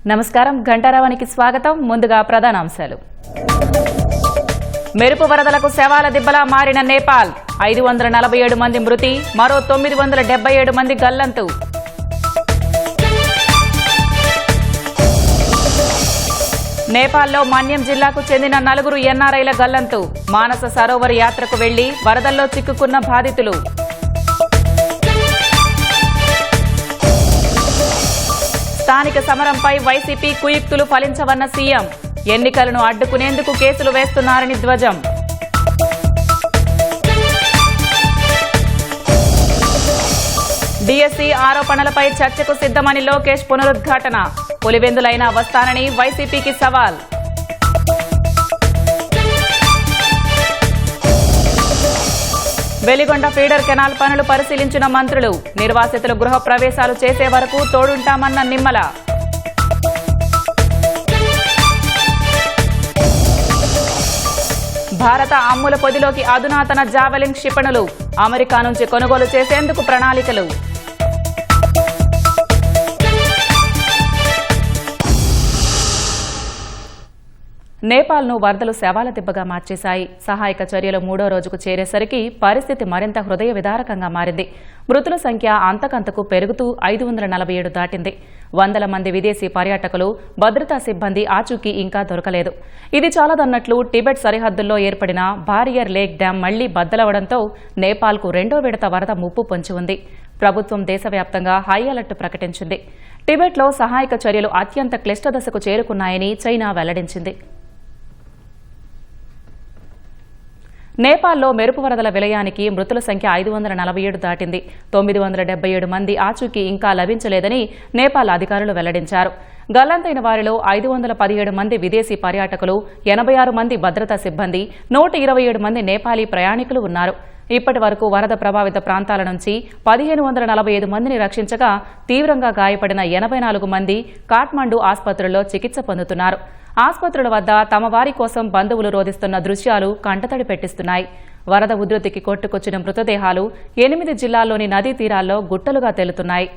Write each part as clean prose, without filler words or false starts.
నమస్కారం గంటారావానికి స్వాగతం. ముందుగా ప్రధానాంశాలు. మెరుపు వరదలకు శవాల దిబ్బలా మారిన నేపాల్. 547 మంది మృతి, మరో 977 మంది గల్లంతు. నేపాల్లో మన్యం జిల్లాకు చెందిన 4 ఎన్ఆర్ఐల గల్లంతు. మానస సరోవర్ యాత్రకు వెళ్లి వరదల్లో చిక్కుకున్న బాధితులు. స్థానిక సమరంపై వైసీపీ కుయుక్తులు ఫలించవన్న సీఎం. ఎన్నికలను అడ్డుకునేందుకు కేసులు వేస్తున్నారని ధ్వజం. డీఎస్సీ ఆరోపణలపై చర్చకు సిద్ధమని లోకేష్ పునరుద్ఘాటన. పులివెందులైనా వస్తానని వైసీపీకి సవాల్. వెలిగొండ ఫీడర్ కెనాల్ పనులు పరిశీలించిన మంత్రులు. నిర్వాసితులు గృహ ప్రవేశాలు చేసే వరకు తోడుంటామన్న నిమ్మల. భారత అమ్ముల పొదిలోకి అధునాతన జావెలిన్ క్షిపణులు. అమెరికా నుంచి కొనుగోలు చేసేందుకు ప్రణాళికలు. నేపాల్ను వరదలు శవాల దిబ్బగా మార్చేశాయి. సహాయక చర్యలు 3వ రోజుకు చేరేసరికి పరిస్థితి మరింత హృదయ విదారకంగా మారింది. మృతుల సంఖ్య అంతకంతకు పెరుగుతూ 547 దాటింది. వందల మంది విదేశీ పర్యాటకులు, భద్రతా సిబ్బంది ఆచూకీ ఇంకా దొరకలేదు. ఇది చాలదన్నట్లు టిబెట్ సరిహద్దుల్లో ఏర్పడిన బారియర్ లేక్ డ్యాం మళ్లీ బద్దలవడంతో నేపాల్కు 2వ విడత వరద ముప్పు పొంచి ఉంది. ప్రభుత్వం దేశవ్యాప్తంగా హై అలర్ట్ ప్రకటించింది. టిబెట్లో సహాయక చర్యలు అత్యంత క్లిష్ట దశకు చేరుకున్నాయని చైనా వెల్లడించింది. నేపాల్లో మెరుపు వరదల విలయానికి మృతుల సంఖ్య 547 దాటింది. 977 మంది ఆచూకీ ఇంకా లభించలేదని నేపాల్ అధికారులు వెల్లడించారు. గల్లంతైన వారిలో 517 మంది విదేశీ పర్యాటకులు, 86 మంది భద్రతా సిబ్బంది, 127 మంది నేపాలీ ప్రయాణికులు ఉన్నారు. ఇప్పటి వరకు వరద ప్రభావిత ప్రాంతాల నుంచి 1545 మందిని రక్షించగా తీవ్రంగా గాయపడిన 84 మంది కాఠ్మండు ఆసుపత్రుల్లో చికిత్స పొందుతున్నారు. ఆసుపత్రుల వద్ద తమ వారి కోసం బంధువులు రోధిస్తున్న దృశ్యాలు కంటతడి పెట్టిస్తున్నాయి. వరద ఉధృతికి కొట్టుకొచ్చిన మృతదేహాలు 8 జిల్లాల్లోని నదీ తీరాల్లో గుట్టలుగా తేలుతున్నాయి.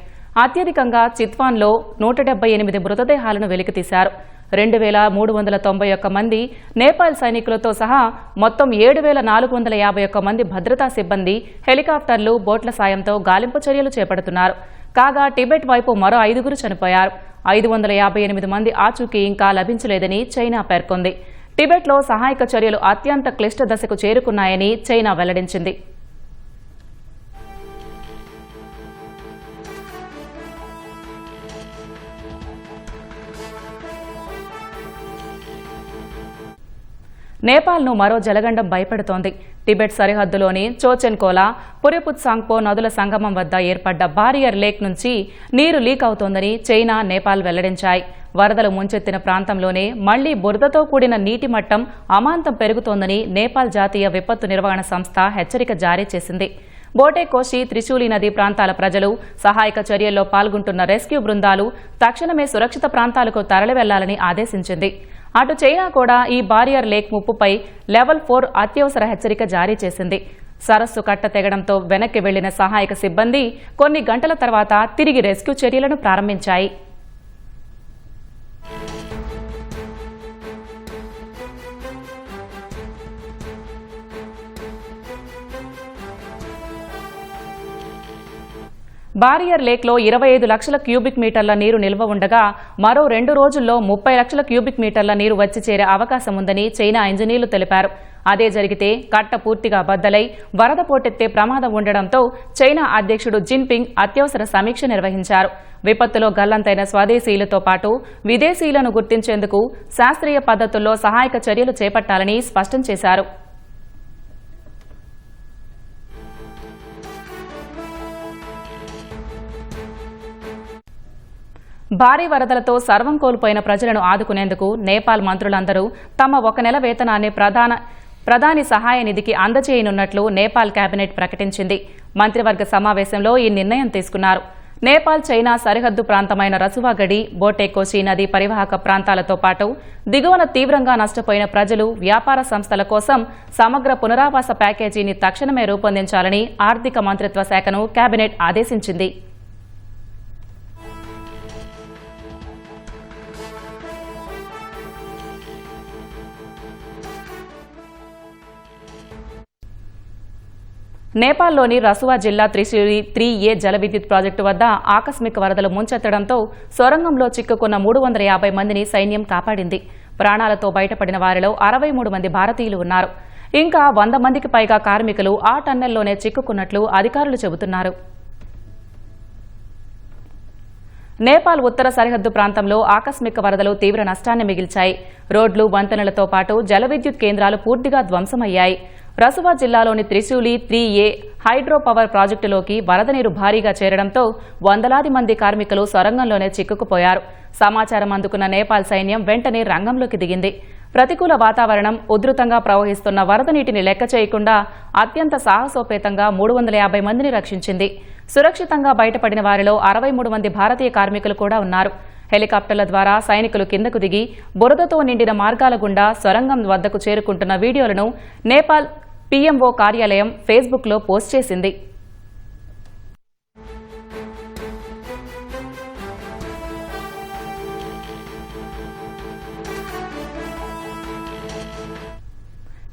అత్యధికంగా చిత్వాన్లో 178 మృతదేహాలను వెలికితీశారు. 2391 మంది నేపాల్ సైనికులతో సహా మొత్తం 7451 మంది భద్రతా సిబ్బంది హెలికాప్టర్లు, బోట్ల సాయంతో గాలింపు చర్యలు చేపడుతున్నారు. కాగా టిబెట్ వైపు మరో 5 చనిపోయారు. 558 మంది ఆచూకీ ఇంకా లభించలేదని చైనా పేర్కొంది. టిబెట్లో సహాయక చర్యలు అత్యంత క్లిష్ట దశకు చేరుకున్నాయని చైనా వెల్లడించింది. నేపాల్ను మరో జలగండం భయపెడుతోంది. టిబెట్ సరిహద్దులోని చోచెన్కోలా, పురిపుత్సాంగ్పో నదుల సంగమం వద్ద ఏర్పడ్డ బారియర్ లేక్ నుంచి నీరు లీక్ అవుతోందని చైనా, నేపాల్ వెల్లడించాయి. వరదలు ముంచెత్తిన ప్రాంతంలోనే మళ్లీ బురదతో కూడిన నీటి మట్టం అమాంతం పెరుగుతోందని నేపాల్ జాతీయ విపత్తు నిర్వహణ సంస్థ హెచ్చరిక జారీ చేసింది. బోటేకోషి, త్రిశూలి నదీ ప్రాంతాల ప్రజలు, సహాయక చర్యల్లో పాల్గొంటున్న రెస్క్యూ బృందాలు తక్షణమే సురక్షిత ప్రాంతాలకు తరలి వెళ్లాలని ఆదేశించింది. అటు చైనా కూడా ఈ బారియర్ లేక్ ముప్పుపై లెవెల్ 4 అత్యవసర హెచ్చరిక జారీ చేసింది. సరస్సు కట్ట తెగడంతో వెనక్కి వెళ్లిన సహాయక సిబ్బంది కొన్ని గంటల తర్వాత తిరిగి రెస్క్యూ చర్యలను ప్రారంభించాయి. బారియర్ లేక్లో 25 లక్షల క్యూబిక్ మీటర్ల నీరు నిల్వ ఉండగా మరో 2 రోజుల్లో 30 లక్షల క్యూబిక్ మీటర్ల నీరు వచ్చి చేరే అవకాశం ఉందని చైనా ఇంజనీర్లు తెలిపారు. అదే జరిగితే కట్ట పూర్తిగా బద్దలై వరద పోటెత్తే ప్రమాదం ఉండడంతో చైనా అధ్యక్షుడు జిన్పింగ్ అత్యవసర సమీక్ష నిర్వహించారు. విపత్తులో గల్లంతైన స్వదేశీయులతో పాటు విదేశీయులను గుర్తించేందుకు శాస్త్రీయ పద్ధతుల్లో సహాయక చర్యలు చేపట్టాలని స్పష్టం చేశారు. భారీ వరదలతో సర్వం కోల్పోయిన ప్రజలను ఆదుకునేందుకు నేపాల్ మంత్రులందరూ తమ 1 నెల వేతనాన్ని ప్రధాని సహాయ నిధికి అందజేయనున్నట్లు నేపాల్ కేబినెట్ ప్రకటించింది. మంత్రివర్గ సమావేశంలో ఈ నిర్ణయం తీసుకున్నారు. నేపాల్, చైనా సరిహద్దు ప్రాంతమైన రసువాగడి, బోటేకోషి నదీ పరివాహక ప్రాంతాలతో పాటు దిగువన తీవ్రంగా నష్టపోయిన ప్రజలు, వ్యాపార సంస్థల కోసం సమగ్ర పునరావాస ప్యాకేజీని తక్షణమే రూపొందించాలని ఆర్థిక మంత్రిత్వ శాఖను కేబినెట్ ఆదేశించింది. నేపాల్లోని రసువా జిల్లా త్రిశూలి 3A జల విద్యుత్ ప్రాజెక్టు వద్ద ఆకస్మిక వరదలు ముంచెత్తడంతో సొరంగంలో చిక్కుకున్న 350 మందిని సైన్యం కాపాడింది. ప్రాణాలతో బయటపడిన వారిలో 63 మంది భారతీయులు ఉన్నారు. ఇంకా 100 మందికి పైగా కార్మికులు ఆ టన్నెల్లోనే చిక్కుకున్నట్లు అధికారులు చెబుతున్నారు. నేపాల్ ఉత్తర సరిహద్దు ప్రాంతంలో ఆకస్మిక వరదలు తీవ్ర నష్టాన్ని మిగిల్చాయి. రోడ్లు, వంతెనలతో పాటు జల విద్యుత్ కేంద్రాలు పూర్తిగా ధ్వంసమయ్యాయి. రసువా జిల్లాలోని త్రిశూలి 3A హైడ్రో పవర్ ప్రాజెక్టులోకి వరద నీరు భారీగా చేరడంతో వందలాది మంది కార్మికులు సొరంగంలోనే చిక్కుకుపోయారు. సమాచారం అందుకున్న నేపాల్ సైన్యం వెంటనే రంగంలోకి దిగింది. ప్రతికూల వాతావరణం, ఉధృతంగా ప్రవహిస్తున్న వరద నీటిని లెక్క చేయకుండా అత్యంత సాహసోపేతంగా 350 మందిని రక్షించింది. సురక్షితంగా బయటపడిన వారిలో 63 మంది భారతీయ కార్మికులు కూడా ఉన్నారు. హెలికాప్టర్ల ద్వారా సైనికులు కిందకు దిగి బురదతో నిండిన మార్గాల గుండా సొరంగం వద్దకు చేరుకుంటున్న వీడియోలను నేపాల్ PMO కార్యాలయం ఫేస్బుక్లో పోస్ట్ చేసింది.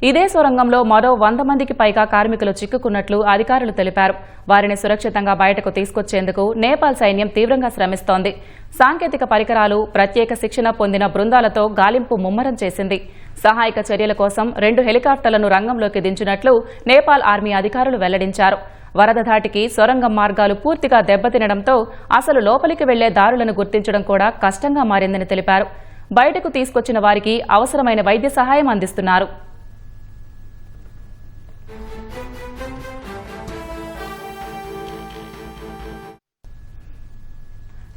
ఇదే సొరంగంలో మరో 100 మందికి పైగా కార్మికులు చిక్కుకున్నట్లు అధికారులు తెలిపారు. వారిని సురక్షితంగా బయటకు తీసుకొచ్చేందుకు నేపాల్ సైన్యం తీవ్రంగా శ్రమిస్తోంది. సాంకేతిక పరికరాలు, ప్రత్యేక శిక్షణ పొందిన బృందాలతో గాలింపు ముమ్మరం చేసింది. సహాయక చర్యల కోసం 2 హెలికాప్టర్లను రంగంలోకి దించినట్లు నేపాల్ ఆర్మీ అధికారులు వెల్లడించారు. వరద ధాటికి సొరంగం మార్గాలు పూర్తిగా దెబ్బతినడంతో అసలు లోపలికి వెళ్లే దారులను గుర్తించడం కూడా కష్టంగా మారిందని తెలిపారు. బయటకు తీసుకొచ్చిన వారికి అవసరమైన వైద్య సహాయం అందిస్తున్నారు.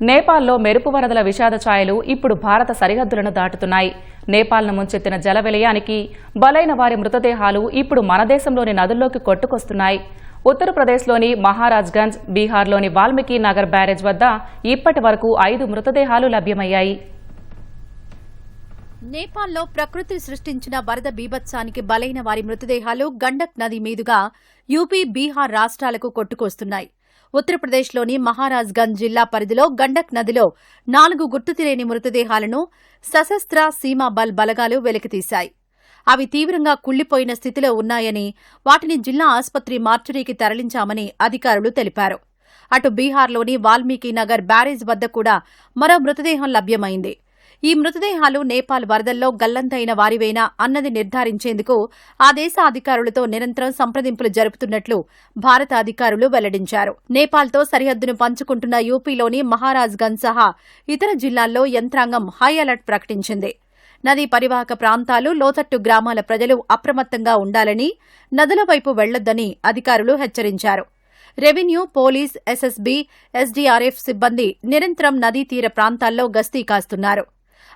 నేపాల్లో మెరుపు వరదల విషాద ఛాయలు ఇప్పుడు భారత సరిహద్దులను దాటుతున్నాయి. నేపాల్ను ముంచెత్తిన జల విలయానికి బలైన వారి మృతదేహాలు ఇప్పుడు మన దేశంలోని నదుల్లోకి కొట్టుకొస్తున్నాయి. ఉత్తరప్రదేశ్లోని మహారాజ్గంజ్, బీహార్లోని వాల్మీకి నగర్ బ్యారేజ్ వద్ద ఇప్పటి వరకు 5 మృతదేహాలు లభ్యమయ్యాయి. నేపాల్లో ప్రకృతి సృష్టించిన వరద బీభత్సానికి బలైన వారి మృతదేహాలు గండక్ నది మీదుగా యూపీ, బీహార్ రాష్ట్రాలకు కొట్టుకొస్తున్నాయి. ఉత్తరప్రదేశ్లోని మహారాజ్గంజ్ జిల్లా పరిధిలో గండక్ నదిలో 4 గుర్తుతెలియని మృతదేహాలను సశస్త్ర సీమా బలగాలు వెలికితీశాయి. అవి తీవ్రంగా కుళ్లిపోయిన స్థితిలో ఉన్నాయని, వాటిని జిల్లా ఆసుపత్రి మార్చురీకి తరలించామని అధికారులు తెలిపారు. అటు బీహార్లోని వాల్మీకి నగర్ బ్యారేజ్ వద్ద కూడా మరో మృతదేహం లభ్యమైంది. ఈ మృతదేహాలు నేపాల్ వరదల్లో గల్లంతైన వారివేనా అన్నది నిర్ధారించేందుకు ఆ దేశ అధికారులతో నిరంతరం సంప్రదింపులు జరుపుతున్నట్లు భారత అధికారులు వెల్లడించారు. నేపాల్తో సరిహద్దును పంచుకుంటున్న యూపీలోని మహారాజ్గంజ్ సహా ఇతర జిల్లాల్లో యంత్రాంగం హై అలర్ట్ ప్రకటించింది. నదీ పరివాహక ప్రాంతాలు, లోతట్టు గ్రామాల ప్రజలు అప్రమత్తంగా ఉండాలని, నదుల వైపు వెళ్లొద్దని అధికారులు హెచ్చరించారు. రెవెన్యూ, పోలీస్, SSB, SDRF సిబ్బంది నిరంతరం నదీ తీర ప్రాంతాల్లో గస్తీ కాస్తున్నారు.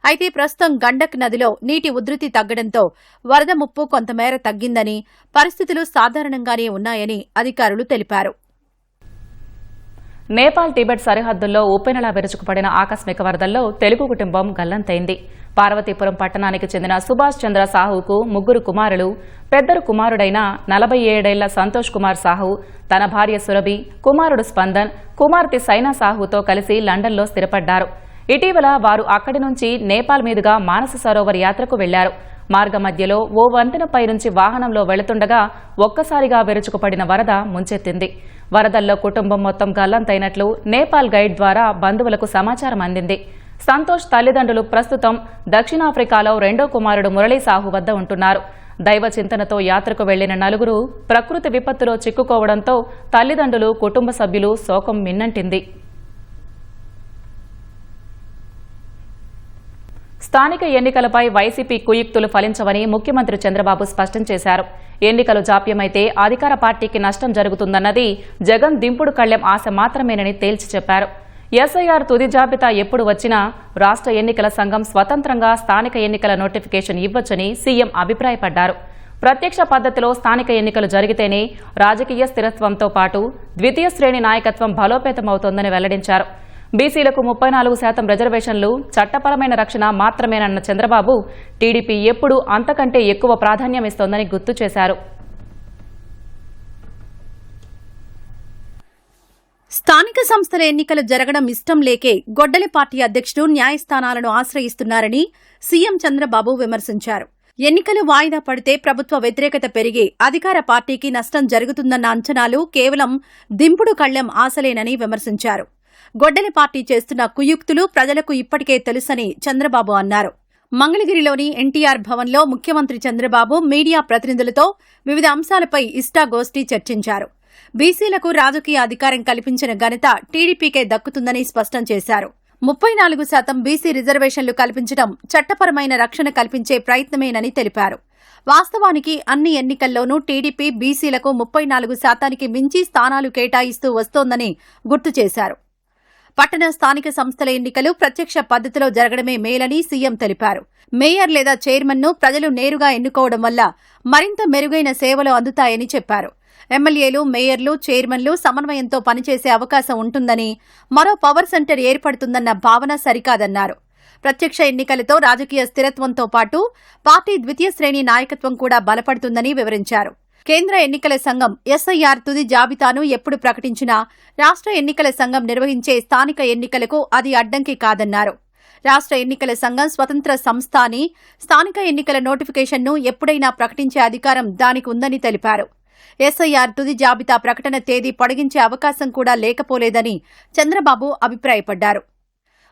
అయితే ప్రస్తుతం గండక్ నదిలో నీటి ఉధృతి తగ్గడంతో వరద ముప్పు కొంతమేర తగ్గిందని, పరిస్థితులు సాధారణంగానే ఉన్నాయని అధికారులు తెలిపారు. నేపాల్, టిబెట్ సరిహద్దుల్లో ఉప్పెనలా విరుచుకుపడిన ఆకస్మిక వరదల్లో తెలుగు కుటుంబం గల్లంతైంది. పార్వతీపురం పట్టణానికి చెందిన సుభాష్ చంద్ర సాహుకు 3 కుమారులు. పెద్దరు కుమారుడైన 47 ఏళ్ల సంతోష్ కుమార్ సాహు తన భార్య సురభి, కుమారుడు స్పందన్, కుమార్తె సైనా సాహుతో కలిసి లండన్లో స్థిరపడ్డారు. ఇటీవల వారు అక్కడి నుంచి నేపాల్ మీదుగా మానస సరోవర్ యాత్రకు వెళ్లారు. మార్గ మధ్యలో ఓ వంతెనపై నుంచి వాహనంలో వెళుతుండగా ఒక్కసారిగా విరుచుకుపడిన వరద ముంచెత్తింది. వరదల్లో కుటుంబం మొత్తం గల్లంతైనట్లు నేపాల్ గైడ్ ద్వారా బంధువులకు సమాచారం అందింది. సంతోష్ తల్లిదండ్రులు ప్రస్తుతం దక్షిణాఫ్రికాలో 2వ కుమారుడు మురళీ సాహు వద్ద ఉంటున్నారు. దైవ చింతనతో యాత్రకు వెళ్లిన 4 ప్రకృతి విపత్తులో చిక్కుకోవడంతో తల్లిదండ్రులు, కుటుంబ సభ్యులు శోకం మిన్నంటింది. స్థానిక ఎన్నికలపై వైసీపీ కుయుక్తులు ఫలించవని ముఖ్యమంత్రి చంద్రబాబు స్పష్టం చేశారు. ఎన్నికలు జాప్యమైతే అధికార పార్టీకి నష్టం జరుగుతుందన్నది జగన్ దింపుడు కళ్లెం ఆశ మాత్రమేనని తేల్చి చెప్పారు. SIR తుది జాబితా ఎప్పుడు వచ్చినా రాష్ట్ర ఎన్నికల సంఘం స్వతంత్రంగా స్థానిక ఎన్నికల నోటిఫికేషన్ ఇవ్వొచ్చని సీఎం అభిప్రాయపడ్డారు. ప్రత్యక్ష పద్ధతిలో స్థానిక ఎన్నికలు జరిగితేనే రాజకీయ స్థిరత్వంతో పాటు ద్వితీయ శ్రేణి నాయకత్వం బలోపేతమవుతోందని వెల్లడించారు. బీసీలకు 34% రిజర్వేషన్లు చట్టపరమైన రక్షణ మాత్రమేనన్న చంద్రబాబు టీడీపీ ఎప్పుడూ అంతకంటే ఎక్కువ ప్రాధాన్యం ఇస్తోందని గుర్తు చేశారు. స్థానిక సంస్థల ఎన్నికలు జరగడం ఇష్టం లేకే గొడ్డలి పార్టీ అధ్యక్షుడు న్యాయస్థానాలను ఆశ్రయిస్తున్నారని సీఎం చంద్రబాబు విమర్శించారు. ఎన్నికలు వాయిదా పడితే ప్రభుత్వ వ్యతిరేకత పెరిగి అధికార పార్టీకి నష్టం జరుగుతుందన్న అంచనాలు కేవలం దింపుడు కళ్లెం ఆశలేనని విమర్శించారు. గొడ్డలి పార్టీ చేస్తున్న కుయుక్తులు ప్రజలకు ఇప్పటికే తెలుసని చంద్రబాబు అన్నారు. మంగళగిరిలోని ఎన్టీఆర్ భవన్లో ముఖ్యమంత్రి చంద్రబాబు మీడియా ప్రతినిధులతో వివిధ అంశాలపై ఇష్టాగోష్ఠి చర్చించారు. బీసీలకు రాజకీయ అధికారం కల్పించిన ఘనత టీడీపీకే దక్కుతుందని స్పష్టం చేశారు. 34% బీసీ రిజర్వేషన్లు కల్పించడం చట్టపరమైన రక్షణ కల్పించే ప్రయత్నమేనని తెలిపారు. వాస్తవానికి అన్ని ఎన్నికల్లోనూ టీడీపీ బీసీలకు 34% మించి స్థానాలు కేటాయిస్తూ వస్తోందని గుర్తు చేశారు. పట్టణ స్థానిక సంస్థల ఎన్నికలు ప్రత్యక్ష పద్ధతిలో జరగడమే మేలని సీఎం తెలిపారు. మేయర్ లేదా చైర్మన్ను ప్రజలు నేరుగా ఎన్నుకోవడం వల్ల మరింత మెరుగైన సేవలు అందుతాయని చెప్పారు. ఎమ్మెల్యేలు, మేయర్లు, చైర్మన్లు సమన్వయంతో పనిచేసే అవకాశం ఉంటుందని, మరో పవర్ సెంటర్ ఏర్పడుతుందన్న భావన సరికాదన్నారు. ప్రత్యక్ష ఎన్నికలతో రాజకీయ స్థిరత్వంతో పాటు పార్టీ ద్వితీయ శ్రేణి నాయకత్వం కూడా బలపడుతుందని వివరించారు. కేంద్ర ఎన్నికల సంఘం ఎస్ఐఆర్ తుది జాబితాను ఎప్పుడు ప్రకటించినా రాష్ట్ర ఎన్నికల సంఘం నిర్వహించే స్థానిక ఎన్నికలకు అది అడ్డంకి కాదన్నారు. రాష్ట్ర ఎన్నికల సంఘం స్వతంత్ర సంస్థ అని, స్థానిక ఎన్నికల నోటిఫికేషన్ను ఎప్పుడైనా ప్రకటించే అధికారం దానికి ఉందని తెలిపారు. ఎస్ఐఆర్ తుది జాబితా ప్రకటన తేదీ పొడిగించే అవకాశం కూడా లేకపోలేదని చంద్రబాబు అభిప్రాయపడ్డారు.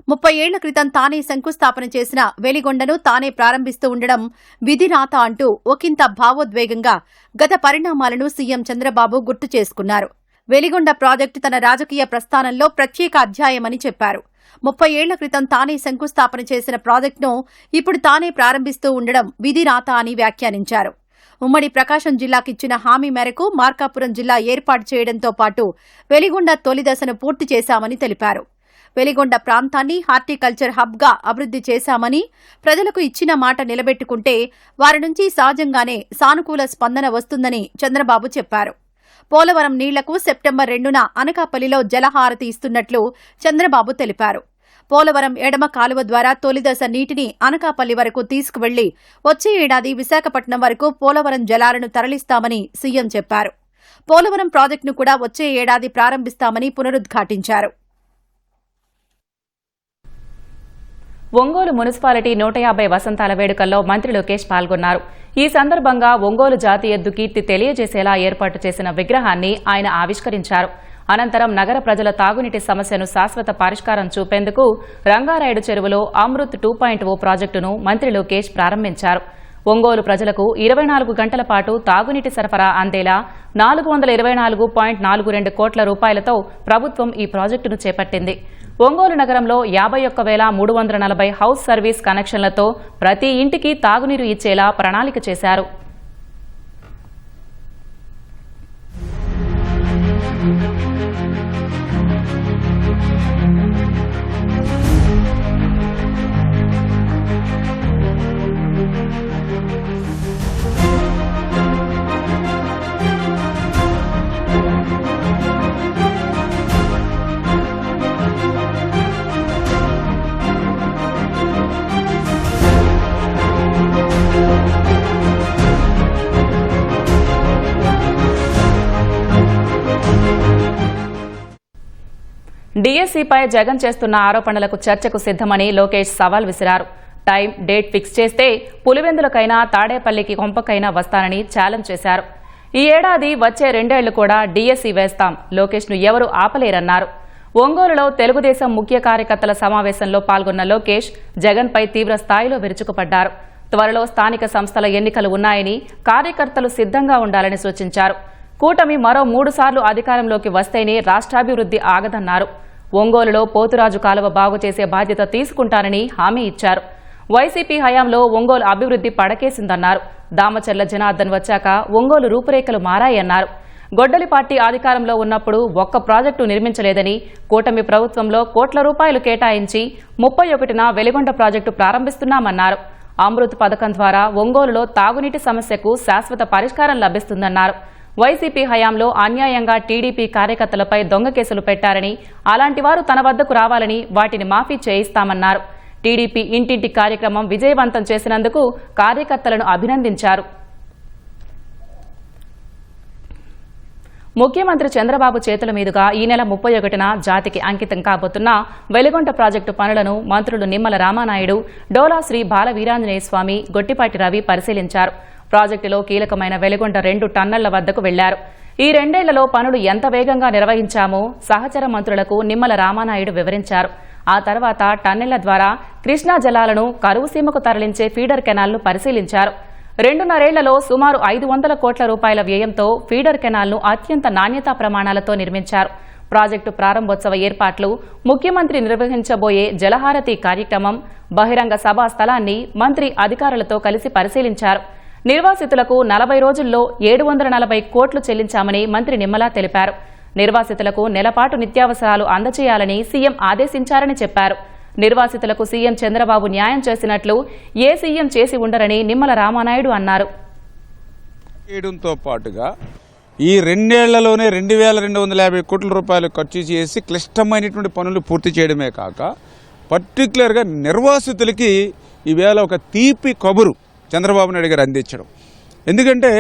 30 ఏళ్ల క్రితం తానే శంకుస్థాపన చేసిన వెలిగొండను తానే ప్రారంభిస్తూ ఉండడం విధిరాత అంటూ ఒకంత భావోద్వేగంగా గత పరిణామాలను సీఎం చంద్రబాబు గుర్తు చేసుకున్నారు. వెలిగొండ ప్రాజెక్టు తన రాజకీయ ప్రస్థానంలో ప్రత్యేక అధ్యాయమని చెప్పారు. 30 ఏళ్ల క్రితం తానే శంకుస్థాపన చేసిన ప్రాజెక్టును ఇప్పుడు తానే ప్రారంభిస్తూ ఉండడం విధిరాత అని వ్యాఖ్యానించారు. ఉమ్మడి ప్రకాశం జిల్లాకిచ్చిన హామీ మేరకు మార్కాపురం జిల్లా ఏర్పాటు చేయడంతో పాటు వెలిగొండ తొలి దశను పూర్తి చేశామని తెలిపారు. వెలిగొండ ప్రాంతాన్ని హార్టికల్చర్ హబ్గా అభివృద్ది చేశామని, ప్రజలకు ఇచ్చిన మాట నిలబెట్టుకుంటే వారి నుంచి సహజంగానే సానుకూల స్పందన వస్తుందని చంద్రబాబు చెప్పారు. పోలవరం నీళ్లకు సెప్టెంబర్ 2న అనకాపల్లిలో జలహారతి ఇస్తున్నట్లు చంద్రబాబు తెలిపారు. పోలవరం ఎడమ కాలువ ద్వారా తొలిదశ నీటిని అనకాపల్లి వరకు తీసుకువెళ్లి వచ్చే ఏడాది విశాఖపట్నం వరకు పోలవరం జలాలను తరలిస్తామని సీఎం చెప్పారు. పోలవరం ప్రాజెక్టును కూడా వచ్చే ఏడాది ప్రారంభిస్తామని పునరుద్ఘాటించారు. ఒంగోలు మున్సిపాలిటీ 150 వసంతాల వేడుకల్లో మంత్రి లోకేష్ పాల్గొన్నారు. ఈ సందర్భంగా ఒంగోలు జాతి ఎద్దు కీర్తి తెలియజేసేలా ఏర్పాటు చేసిన విగ్రహాన్ని ఆయన ఆవిష్కరించారు. అనంతరం నగర ప్రజల తాగునీటి సమస్యను శాశ్వత పరిష్కారం చూపేందుకు రంగారాయుడు చెరువులో అమృత్ 2.0 ప్రాజెక్టును మంత్రి లోకేష్ ప్రారంభించారు. ఒంగోలు ప్రజలకు 24 గంటల పాటు తాగునీటి సరఫరా అందేలా 424.42 కోట్ల రూపాయలతో ప్రభుత్వం ఈ ప్రాజెక్టును చేపట్టింది. ఒంగోలు నగరంలో 51,340 హౌస్ సర్వీస్ కనెక్షన్లతో ప్రతి ఇంటికి తాగునీరు ఇచ్చేలా ప్రణాళిక చేశారు. డీఎస్సీపై జగన్ చేస్తున్న ఆరోపణలకు చర్చకు సిద్దమని లోకేష్ సవాల్ విసిరారు. టైం, డేట్ ఫిక్స్ చేస్తే పులివెందులకైనా తాడేపల్లికి కొంపకైనా వస్తానని ఛాలెంజ్ చేశారు. ఈ ఏడాది వచ్చే 2 ఏళ్లు కూడా డీఎస్సీ వేస్తాం, లోకేష్ను ఎవరూ ఆపలేరన్నారు. ఒంగోలులో తెలుగుదేశం ముఖ్య కార్యకర్తల సమావేశంలో పాల్గొన్న లోకేష్ జగన్పై తీవ్ర స్థాయిలో విరుచుకుపడ్డారు. త్వరలో స్థానిక సంస్థల ఎన్నికలు ఉన్నాయని, కార్యకర్తలు సిద్ధంగా ఉండాలని సూచించారు. కూటమి మరో 3 సార్లు అధికారంలోకి వస్తేనే రాష్ట్రాభివృద్ధి ఆగదన్నారు. ఒంగోలులో పోతురాజు కాలువ బాగు చేసే బాధ్యత తీసుకుంటానని హామీ ఇచ్చారు. వైసీపీ హయాంలో ఒంగోలు అభివృద్ధి పడకేసిందన్నారు. దామచర్ల జనార్దన్ వచ్చాక ఒంగోలు రూపురేఖలు మారాయన్నారు. గొడ్డలి పార్టీ అధికారంలో ఉన్నప్పుడు ఒక్క ప్రాజెక్టు నిర్మించలేదని, కూటమి ప్రభుత్వంలో కోట్ల రూపాయలు కేటాయించి 31న వెలిగొండ ప్రాజెక్టు ప్రారంభిస్తున్నామన్నారు. అమృత్ పథకం ద్వారా ఒంగోలులో తాగునీటి సమస్యకు శాశ్వత పరిష్కారం లభిస్తుందన్నారు. వైసీపీ హయాంలో అన్యాయంగా టీడీపీ కార్యకర్తలపై దొంగ కేసులు పెట్టారని, అలాంటి వారు తన వద్దకు రావాలని వాటిని మాఫీ చేయిస్తామన్నారు. టీడీపీ ఇంటింటి కార్యక్రమం విజయవంతం చేసినందుకు కార్యకర్తలను అభినందించారు. ముఖ్యమంత్రి చంద్రబాబు చేతుల మీదుగా ఈ నెల 31న జాతికి అంకితం కాబోతున్న వెలిగొండ ప్రాజెక్టు పనులను మంత్రులు నిమ్మల రామానాయుడు, డోలా శ్రీ బాల వీరాంజనేయ స్వామి, గొట్టిపాటి రవి పరిశీలించారు. ప్రాజెక్టులో కీలకమైన వెలిగొండ 2 టన్నళ్ల వద్దకు వెళ్లారు. ఈ 2 ఏళ్లలో పనులు ఎంత వేగంగా నిర్వహించామో సహచర మంత్రులకు నిమ్మల రామానాయుడు వివరించారు. ఆ తర్వాత టన్నెళ్ల ద్వారా కృష్ణా జలాలను కరువు సీమకు తరలించే ఫీడర్ కెనాల్ను పరిశీలించారు. 2.5 ఏళ్లలో సుమారు 500 కోట్ల రూపాయల వ్యయంతో ఫీడర్ కెనాల్ను అత్యంత నాణ్యతా ప్రమాణాలతో నిర్మించారు. ప్రాజెక్టు ప్రారంభోత్సవ ఏర్పాట్లు, ముఖ్యమంత్రి నిర్వహించబోయే జలహారతి కార్యక్రమం, బహిరంగ సభా స్థలాన్ని మంత్రి అధికారులతో కలిసి పరిశీలించారు. నిర్వాసితులకు 40 రోజుల్లో 740 కోట్లు చెల్లించామని మంత్రి నిమ్మల తెలిపారు. నిర్వాసితులకు నెలపాటు నిత్యావసరాలు అందజేయాలని సీఎం ఆదేశించారని చెప్పారు. నిర్వాసితులకు సీఎం చంద్రబాబు న్యాయం చేసినట్లు ఏ సీఎం చేసి ఉండరని నిమ్మల రామానాయుడు అన్నారు. చేయడంతో పాటుగా ఈ 2 ఏళ్లలోనే 2250 కోట్ల రూపాయలు ఖర్చు చేసి క్లిష్టమైనటువంటి పనులు పూర్తి చేయడమే కాక పర్టికులర్గా నిర్వాసితులకి ఈవేళ ఒక తీపి కబురు చంద్రబాబు నాయుడు గారు అందించడం. ఎందుకంటే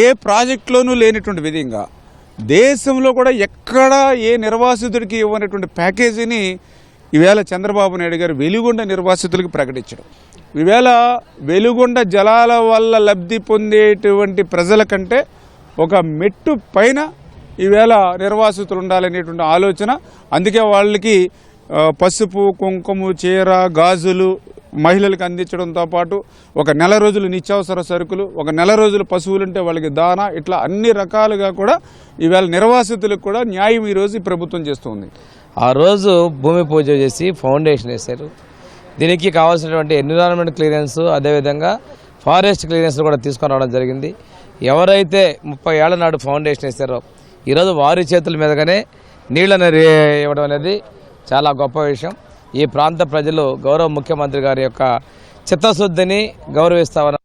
ఏ ప్రాజెక్టులోనూ లేనటువంటి విధంగా దేశంలో కూడా ఎక్కడా ఏ నిర్వాసితుడికి ఇవ్వనటువంటి ప్యాకేజీని ఈవేళ చంద్రబాబు నాయుడు గారు వెలిగొండ నిర్వాసితులకు ప్రకటించడం. ఈవేళ వెలిగొండ జలాల వల్ల లబ్ధి పొందేటువంటి ప్రజల కంటే ఒక మెట్టు పైన ఈవేళ నిర్వాసితులు ఉండాలనేటువంటి ఆలోచన. అందుకే వాళ్ళకి పసుపు, కుంకుమ, చీర, గాజులు మహిళలకు అందించడంతో పాటు ఒక నెల రోజులు నిత్యావసర సరుకులు, ఒక నెల రోజులు పశువులుంటే వాళ్ళకి దానా, ఇట్లా అన్ని రకాలుగా కూడా ఈవేళ నిర్వాసితులకు కూడా న్యాయం ఈరోజు ఈ ప్రభుత్వం చేస్తుంది. ఆ రోజు భూమి పూజ చేసి ఫౌండేషన్ వేశారు. దీనికి కావాల్సినటువంటి ఎన్విరాన్మెంట్ క్లియరెన్స్, అదేవిధంగా ఫారెస్ట్ క్లియరెన్స్ కూడా తీసుకొని రావడం జరిగింది. ఎవరైతే 30 ఏళ్ల నాడు ఫౌండేషన్ వేశారో ఈరోజు వారి చేతుల మీదగానే నీళ్ళని ఇవ్వడం అనేది చాలా గొప్ప విషయం. ఈ ప్రాంత ప్రజలు గౌరవ ముఖ్యమంత్రి గారి యొక్క చిత్తశుద్ధిని గౌరవిస్తామని.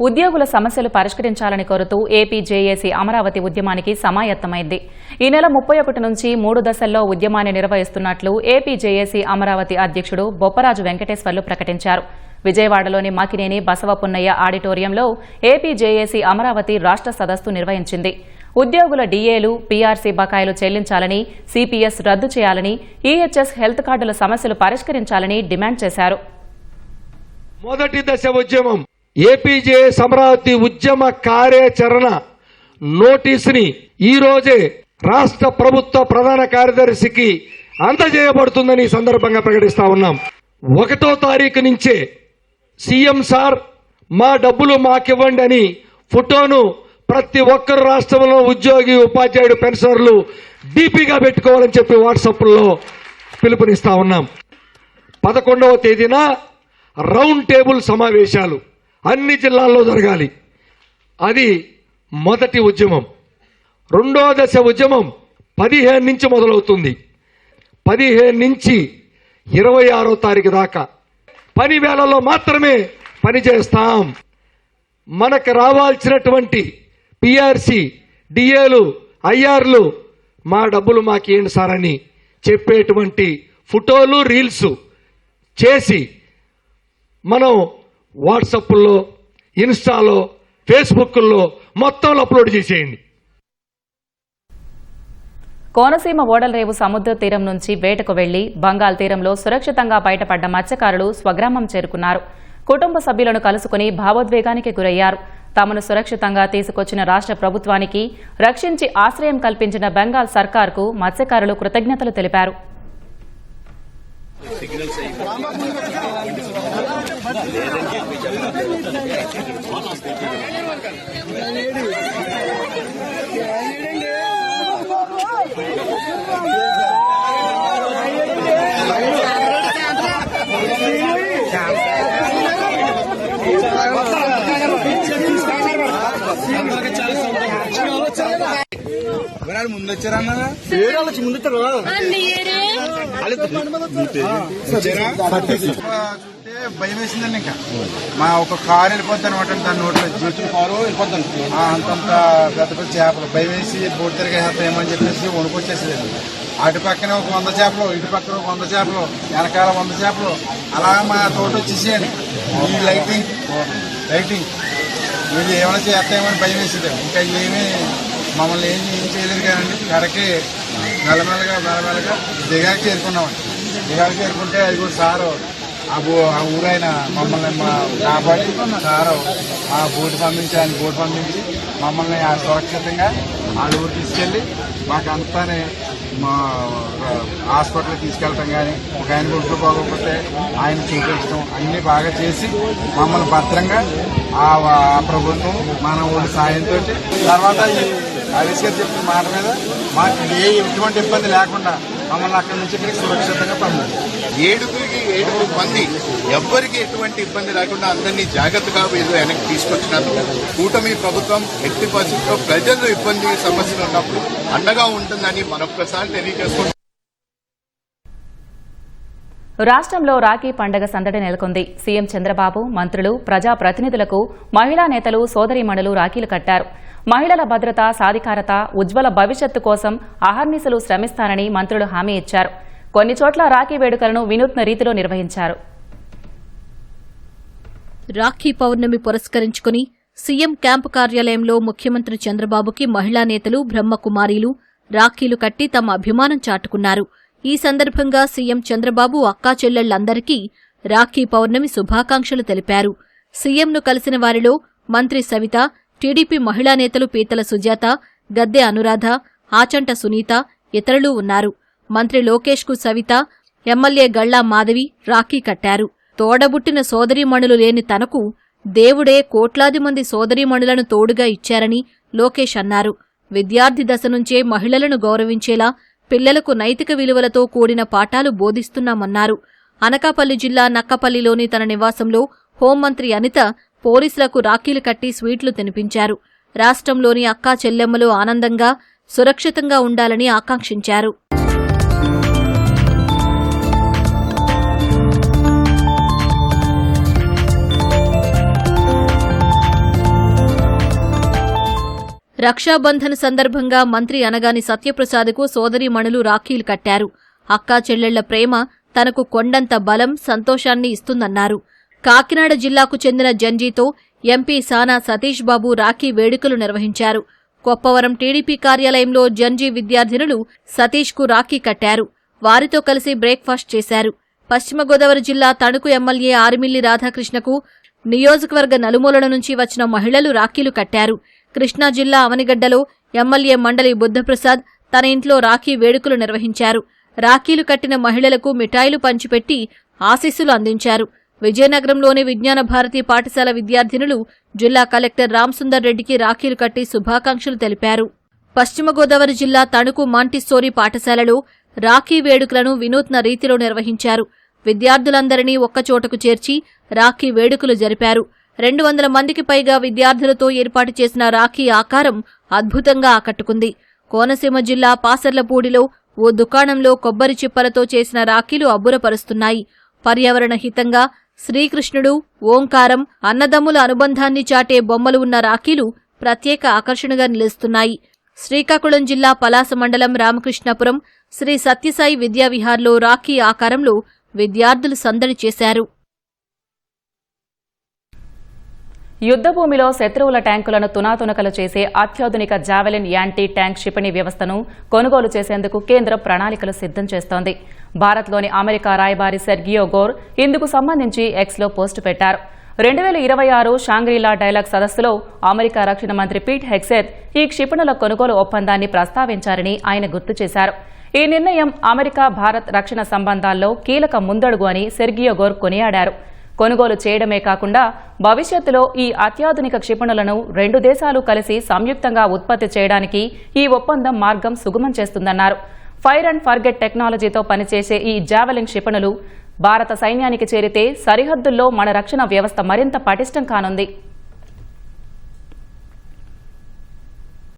ఉద్యోగుల సమస్యలు పరిష్కరించాలని కోరుతూ ఏపీ జేఏసీ అమరావతి ఉద్యమానికి సమాయత్తమైంది. ఈ నెల 31 నుంచి 3 దశల్లో ఉద్యమాన్ని నిర్వహిస్తున్నట్లు ఏపీ జేఏసీ అమరావతి అధ్యక్షుడు బొప్పరాజు వెంకటేశ్వర్లు ప్రకటించారు. విజయవాడలోని మాకినేని బసవపున్నయ్య ఆడిటోరియంలో ఏపీ జేఏసీ అమరావతి రాష్ట్ర సదస్సు నిర్వహించింది. ఉద్యోగుల డీఏలు, పీఆర్సీ బకాయిలు చెల్లించాలని, సీపీఎస్ రద్దు చేయాలని, ఈహెచ్ఎస్ హెల్త్ కార్డుల సమస్యలు పరిష్కరించాలని డిమాండ్ చేశారు. మొదటి దశ ఉద్యమం ఏపీజేఎస్ అమరావతి ఉద్యమ కార్యాచరణ నోటీసుని ఈ రోజే రాష్ట్ర ప్రభుత్వ ప్రధాన కార్యదర్శికి అందజేయబడుతుందని ఈ సందర్భంగా ప్రకటిస్తా ఉన్నాం. 1వ తారీఖు నుంచే సీఎం సార్ మా డబ్బులు మాకివ్వండి అని ఫోటోను ప్రతి ఒక్కరు రాష్ట్రంలో ఉద్యోగి, ఉపాధ్యాయుడు, పెన్షనర్లు డీపీగా పెట్టుకోవాలని చెప్పి వాట్సాప్లో పిలుపునిస్తా ఉన్నాం. 11వ తేదీన రౌండ్ టేబుల్ సమావేశాలు అన్ని జిల్లాల్లో జరగాలి. అది మొదటి ఉద్యమం. 2వ దశ ఉద్యమం 15 నుంచి మొదలవుతుంది. 15 నుంచి 26వ తారీఖు దాకా పని వేళల్లో మాత్రమే పనిచేస్తాం. మనకు రావాల్సినటువంటి పీఆర్సీ, డిఏలు, ఐఆర్లు మా డబ్బులు మాకేంటి సార్ అని చెప్పేటువంటి ఫోటోలు, రీల్స్ చేసి మనం వాట్సాప్లో, ఇన్స్టాలో, ఫేస్బుక్లో మొత్తంలో అప్లోడ్ చేసేయండి. కోనసీమ ఓడలరేవు సముద్ర తీరం నుంచి వేటకు వెళ్లి బంగాల్ తీరంలో సురక్షితంగా బయటపడ్డ మత్స్యకారులు స్వగ్రామం చేరుకున్నారు. కుటుంబ సభ్యులను కలుసుకుని భావోద్వేగానికి గురయ్యారు. తమను సురక్షితంగా తీసుకొచ్చిన రాష్ట్ర ప్రభుత్వానికి, రక్షించి ఆశ్రయం కల్పించిన బెంగాల్ సర్కార్కు మత్స్యకారులు కృతజ్ఞతలు తెలిపారు. ముందు వచ్చారన్నా భయం వేసిందండి. ఇంకా మా ఒక కారు వెళ్ళిపోద్ది అనమాట. దాని నోట్లో కారు వెళ్ళిపోద్దాను. అంతంత పెద్ద పెద్ద చేపలు భయం వేసి బోట్ తిరిగేస్తాయేమని చెప్పేసి వణుకొచ్చేసేది. అటు పక్కన ఒక 100 చేపలు, ఇటు పక్కన ఒక 100 చేపలు, వెనకాల 100 చేపలు, అలా మా తోట వచ్చేసేయండి. ఈ లైటింగ్ వీళ్ళు ఏమైనా చేస్తామని భయం వేసేది. ఇంకా ఏమీ మమ్మల్ని ఏం చేయలేదు కానండి. కరకి మెల్లమెల్లగా దిగాకి చేరుకున్నామండి. దిగాకి చేరుకుంటే అది కూడా సారు ఆ ఊరైన మమ్మల్ని కాపాడి సారు ఆ బోటు పంపించి ఆయన బోటు పంపించి మమ్మల్ని సురక్షితంగా వాళ్ళ ఊరు తీసుకెళ్ళి మాకంతానే మా హాస్పిటల్కి తీసుకెళ్ళటం కానీ ఒక ఆయన ఒంట్లో బాగోకపోతే ఆయన చూపించడం అన్నీ బాగా చేసి మమ్మల్ని భద్రంగా ఆ ప్రభుత్వం మన ఊరి సాయంతో తర్వాత హరీష్ గారు చెప్పిన మాట మీద మాకు ఎటువంటి ఇబ్బంది లేకుండా మమ్మల్ని అక్కడి నుంచి ఇక్కడికి సురక్షితంగా పంపించారు. 7 మంది ఎవ్వరికి ఎటువంటి ఇబ్బంది లేకుండా అందరినీ జాగ్రత్తగా వీళ్ళు వెనక్కి తీసుకొచ్చినందుకు కూటమి ప్రభుత్వం ఎట్టి పరిస్థితుల్లో ప్రజలు ఇబ్బంది సమస్యలు ఉన్నప్పుడు అండగా ఉంటుందని మరొకసారి తెలియజేసుకుంటున్నాం. రాష్ట్రంలో రాఖీ పండగ సందడి నెలకొంది. సీఎం చంద్రబాబు, మంత్రులు, ప్రజాప్రతినిధులకు మహిళా నేతలు, సోదరీమణులు రాఖీలు కట్టారు. మహిళల భద్రత, సాధికారత, ఉజ్వల భవిష్యత్తు కోసం అహర్నిశలు శ్రమిస్తానని మంత్రులు హామీ ఇచ్చారు. కొన్ని చోట్ల రాఖీ వేడుకలను వినూత్న రీతిలో నిర్వహించారు. రాఖీ పౌర్ణమి పురస్కరించుకుని సీఎం క్యాంపు కార్యాలయంలో ముఖ్యమంత్రి చంద్రబాబుకి మహిళా నేతలు, బ్రహ్మకుమారీలు రాఖీలు కట్టి తమ అభిమానం చాటుకున్నారు. ఈ సందర్భంగా సీఎం చంద్రబాబు అక్కా చెల్లెళ్లందరికీ రాఖీ పౌర్ణమి శుభాకాంక్షలు తెలిపారు. సీఎంను కలిసిన వారిలో మంత్రి సవిత, టీడీపీ మహిళా నేతలు పీతల సుజాత, గద్దె అనురాధ, ఆచంట సునీత, ఇతరులు ఉన్నారు. మంత్రి లోకేష్కు సవిత, ఎమ్మెల్యే గళ్లా మాధవి రాఖీ కట్టారు. తోడబుట్టిన సోదరీమణులు లేని తనకు దేవుడే కోట్లాది మంది సోదరీమణులను తోడుగా ఇచ్చారని లోకేష్ అన్నారు. విద్యార్థి దశ నుంచే మహిళలను గౌరవించేలా పిల్లలకు నైతిక విలువలతో కూడిన పాఠాలు బోధిస్తున్నామన్నారు. అనకాపల్లి జిల్లా నక్కపల్లిలోని తన నివాసంలో హోంమంత్రి అనిత పోలీసులకు రాఖీలు కట్టి స్వీట్లు తినిపించారు. రాష్ట్రంలోని అక్కా చెల్లెమ్మలు ఆనందంగా, సురక్షితంగా ఉండాలని ఆకాంక్షించారు. రక్షాబంధన్ సందర్భంగా మంత్రి అనగాని సత్యప్రసాద్కు సోదరీమణులు రాఖీలు కట్టారు. అక్కా చెల్లెళ్ల ప్రేమ తనకు కొండంత బలం, సంతోషాన్ని ఇస్తుందన్నారు. కాకినాడ జిల్లాకు చెందిన జంజీతో ఎంపీ సానా సతీష్ బాబు రాఖీ వేడుకలు నిర్వహించారు. కొప్పవరం టీడీపీ కార్యాలయంలో జంజీ విద్యార్థినులు సతీష్కు రాఖీ కట్టారు. వారితో కలిసి బ్రేక్ఫాస్ట్ చేశారు. పశ్చిమ గోదావరి జిల్లా తణుకు ఎమ్మెల్యే ఆరిమిల్లి రాధాకృష్ణకు నియోజకవర్గ నలుమూలల నుంచి వచ్చిన మహిళలు రాఖీలు కట్టారు. కృష్ణా జిల్లా అవనిగడ్డలో ఎమ్మెల్యే మండలి బుద్ధప్రసాద్ తన ఇంట్లో రాఖీ వేడుకలు నిర్వహించారు. రాఖీలు కట్టిన మహిళలకు మిఠాయిలు పంచిపెట్టి ఆశీస్సులు అందించారు. విజయనగరంలోని విజ్ఞాన భారతి పాఠశాల విద్యార్థినులు జిల్లా కలెక్టర్ రాంసుందర్ రెడ్డికి రాఖీలు కట్టి శుభాకాంక్షలు తెలిపారు. పశ్చిమ గోదావరి జిల్లా తణుకు మాంటిస్సోరీ పాఠశాలలో రాఖీ వేడుకలను వినూత్న రీతిలో నిర్వహించారు. విద్యార్థులందరినీ ఒక్కచోటకు చేర్చి రాఖీ వేడుకలు జరిపారు. 200 మందికి పైగా విద్యార్థులతో ఏర్పాటు చేసిన రాఖీ ఆకారం అద్భుతంగా ఆకట్టుకుంది. కోనసీమ జిల్లా పాసర్లపూడిలో ఓ దుకాణంలో కొబ్బరి చిప్పలతో చేసిన రాఖీలు అబ్బురపరుస్తున్నాయి. పర్యావరణ హితంగా శ్రీకృష్ణుడు, ఓంకారం, అన్నదమ్ముల అనుబంధాన్ని చాటే బొమ్మలు ఉన్న రాఖీలు ప్రత్యేక ఆకర్షణగా నిలుస్తున్నాయి. శ్రీకాకుళం జిల్లా పలాస మండలం రామకృష్ణపురం శ్రీ సత్యసాయి విద్యావిహార్లో రాఖీ ఆకారంలో విద్యార్థులు సందడి చేశారు. యుద్ధభూమిలో శత్రువుల ట్యాంకులను తునాతునకలు చేసే అత్యాధునిక జావెలిన్ యాంటీ ట్యాంక్ క్షిపణి వ్యవస్థను కొనుగోలు చేసేందుకు కేంద్రం ప్రణాళికలు సిద్ధం చేస్తోంది. భారత్లోని అమెరికా రాయబారి సెర్గియో గోర్ ఇందుకు సంబంధించి ఎక్స్లో పోస్టు పెట్టారు. 2026 షాంగ్రీలా డైలాగ్ సదస్సులో అమెరికా రక్షణ మంత్రి పీట్ హెగ్సెత్ ఈ క్షిపణుల కొనుగోలు ఒప్పందాన్ని ప్రస్తావించారని ఆయన గుర్తు చేశారు. ఈ నిర్ణయం అమెరికా భారత్ రక్షణ సంబంధాల్లో కీలక ముందడుగు అని సెర్గియో గోర్ కొనియాడారు. కొనుగోలు చేయడమే కాకుండా భవిష్యత్తులో ఈ అత్యాధునిక క్షిపణులను 2 దేశాలు కలిసి సంయుక్తంగా ఉత్పత్తి చేయడానికి ఈ ఒప్పందం మార్గం సుగమం చేస్తుందన్నారు. ఫైర్ అండ్ ఫర్గెట్ టెక్నాలజీతో పనిచేసే ఈ జావెలిన్ క్షిపణులు భారత సైన్యానికి చేరితే సరిహద్దుల్లో మన రక్షణ వ్యవస్థ మరింత పటిష్టం కానుంది.